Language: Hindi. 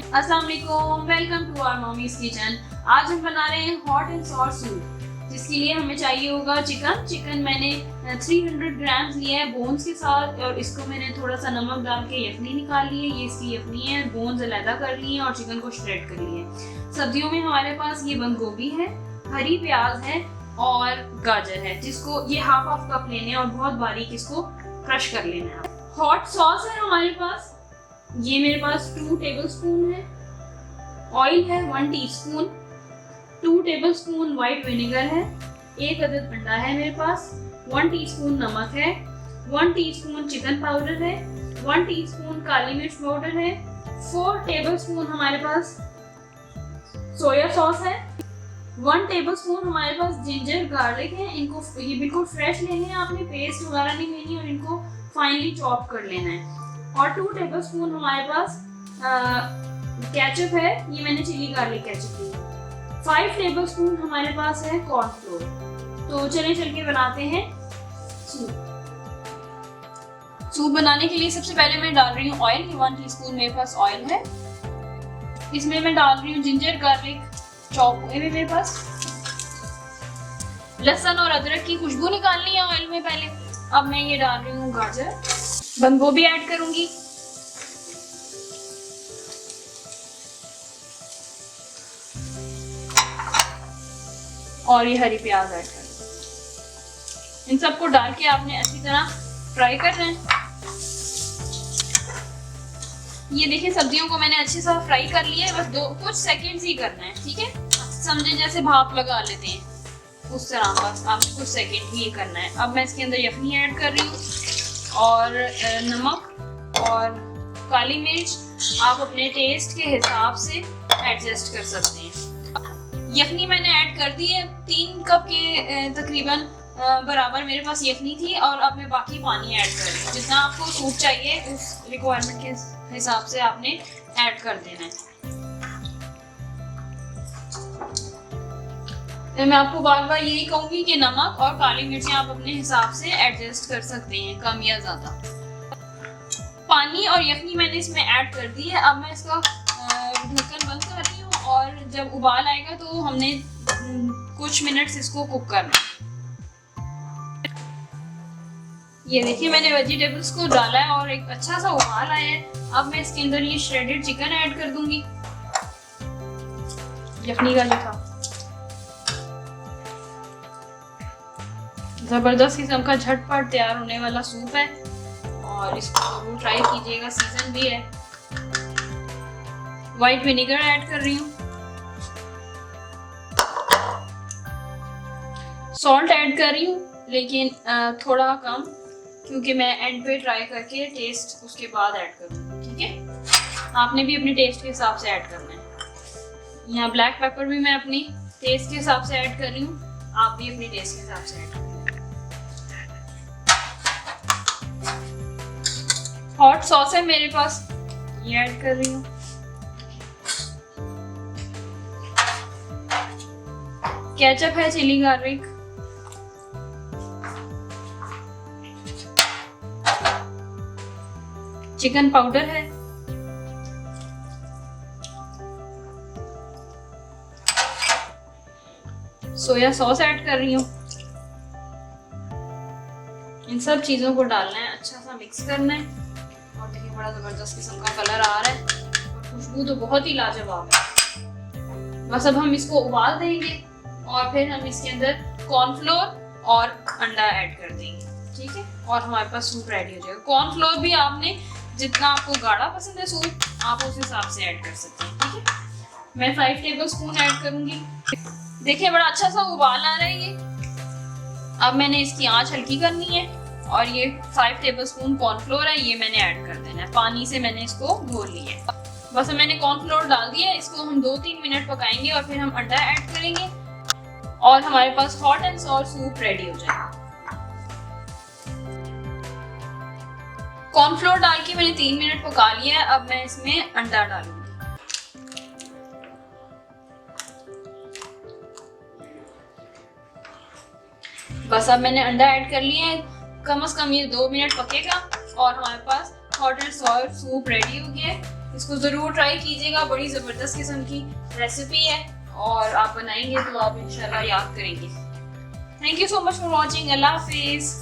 अस्सलाम वालेकुम, welcome to our mommy's kitchen. आज हम बना रहे हैं हॉट एंड सॉर सूप, जिसके लिए हमें चाहिए होगा चिकन मैंने 300 ग्राम्स लिया है बोन्स के साथ, और इसको मैंने थोड़ा सा नमक डाल के यखनी निकाल ली है। ये इसकी यखनी है, बोन्स अलहदा कर लिए हैं और चिकन को श्रेड कर लिए हैं। सब्जियों में हमारे पास ये बंद गोभी है, हरी प्याज है और गाजर है, जिसको ये हाफ कप लेने हैं और बहुत बारीक इसको क्रश कर लेना है। हॉट सॉस है हमारे पास, ये मेरे पास 2 टेबलस्पून है। ऑयल है 1 टीस्पून, 2 टेबलस्पून वाइट विनेगर है, 1 अदद अंडा है मेरे पास, 1 टीस्पून नमक है, 1 टीस्पून चिकन पाउडर है, 1 टीस्पून काली मिर्च पाउडर है, 4 टेबलस्पून हमारे पास सोया सॉस है, 1 टेबलस्पून हमारे पास जिंजर गार्लिक है। इनको ये बिल्कुल फ्रेश लेने हैं, आपने पेस्ट वगैरह नहीं लेनी, और इनको फाइनली चॉप कर लेना है। और 2 टेबलस्पून हमारे पास केचप है, ये मैंने चिली गार्लिक केचप ली है। 5 टेबलस्पून हमारे पास है कॉर्नफ्लोर। तो चले चल के बनाते हैं सूप। सूप बनाने के लिए सबसे पहले मैं डाल रही हूँ ऑयल। 1 टीस्पून मेरे पास ऑयल है। इसमें मैं डाल रही हूँ जिंजर गार्लिक चॉप हुए मेरे पास। लहसुन और अदरक की खुशबू निकालनी है ऑयल में पहले। अब मैं ये डाल रही हूँ गाजर, बंद गोभी ऐड करूंगी, और ये हरी प्याज ऐड करूंगी। इन सबको डाल के आपने अच्छी तरह फ्राई करना है। ये देखिए सब्जियों को मैंने अच्छे से फ्राई कर लिया है, बस कुछ सेकंड्स ही करना है, ठीक है। समझे जैसे भाप लगा लेते हैं उस तरह, बस आपने कुछ सेकंड ही करना है। अब मैं इसके अंदर यखनी ऐड कर रही हूँ और नमक और काली मिर्च आप अपने टेस्ट के हिसाब से एडजस्ट कर सकते हैं। यखनी मैंने ऐड कर दी है, 3 कप के तकरीबन बराबर मेरे पास यखनी थी, और अब मैं बाकी पानी ऐड कर रही हूँ। जितना आपको सूप चाहिए उस रिक्वायरमेंट के हिसाब से आपने ऐड कर देना है। तो मैं आपको बार बार यही कहूंगी कि नमक और काली मिर्चें आप अपने हिसाब से एडजस्ट कर सकते हैं, कम या ज्यादा। पानी और यखनी मैंने इसमें ऐड कर दी है। अब मैं इसका ढक्कन बंद कर रही हूँ, और जब उबाल आएगा तो हमने कुछ मिनट्स इसको कुक करना है। ये देखिए मैंने वेजिटेबल्स को डाला है और एक अच्छा सा उबाल आया है। अब मैं इसके अंदर ये श्रेडेड चिकन ऐड कर दूंगी, यखनी का जो था। जबरदस्त किस्म का झटपट तैयार होने वाला सूप है, और इसको जरूर ट्राई कीजिएगा, सीजन भी है। व्हाइट विनेगर ऐड कर रही हूँ, सॉल्ट ऐड कर रही हूँ, लेकिन थोड़ा कम, क्योंकि मैं एंड पे ट्राई करके टेस्ट उसके बाद ऐड करूँगी, ठीक है। आपने भी अपने टेस्ट के हिसाब से ऐड करना है। यहाँ ब्लैक पेपर भी मैं अपनी टेस्ट के हिसाब से ऐड कर रही हूँ, आप भी अपने टेस्ट के हिसाब से ऐड करें। हॉट सॉस है मेरे पास, ये ऐड कर रही हूँ। केचप है चिली गार्लिक, चिकन पाउडर है, सोया सॉस ऐड कर रही हूँ। इन सब चीजों को डालना है, अच्छा सा मिक्स करना है। और देखिए बड़ा जबरदस्त किस्म का कलर आ रहा है, और खुशबू तो बहुत ही लाजवाब है। बस अब हम इसको उबाल देंगे, और फिर हम इसके अंदर कॉर्नफ्लोर और अंडा ऐड कर देंगे, ठीक है। और हमारे पास सूप रेडी हो जाएगा। कॉर्नफ्लोर भी आपने जितना आपको गाढ़ा पसंद है सूप, आप उस हिसाब से ऐड कर सकते हैं, ठीक है। मैं 5 टेबलस्पून ऐड करूंगी। देखिए बड़ा अच्छा सा उबाल आ रहा है ये। अब मैंने इसकी आंच हल्की करनी है, और ये 5 टेबलस्पून कॉर्नफ्लोर है, ये मैंने ऐड कर देना है। पानी से मैंने इसको घोल लिया है। बस मैंने कॉर्नफ्लोर डाल दिया, इसको हम 2-3 मिनट पकाएंगे, और फिर हम अंडा ऐड करेंगे, और हमारे पास hot and sour soup ready हो जाएगा। कॉर्नफ्लोर डाल के मैंने 3 मिनट पका लिया है। अब मैं इसमें अंडा डालूंगी। बस अब मैंने अंडा ऐड कर लिया है, कम से कम ये 2 मिनट पकेगा और हमारे पास hot and sour soup ready हो गया है। इसको ज़रूर ट्राई कीजिएगा, बड़ी ज़बरदस्त किस्म की रेसिपी है और आप बनाएंगे तो आप इंशाल्लाह याद करेंगे। Thank you so much for watching. अल्लाह हाफिज़।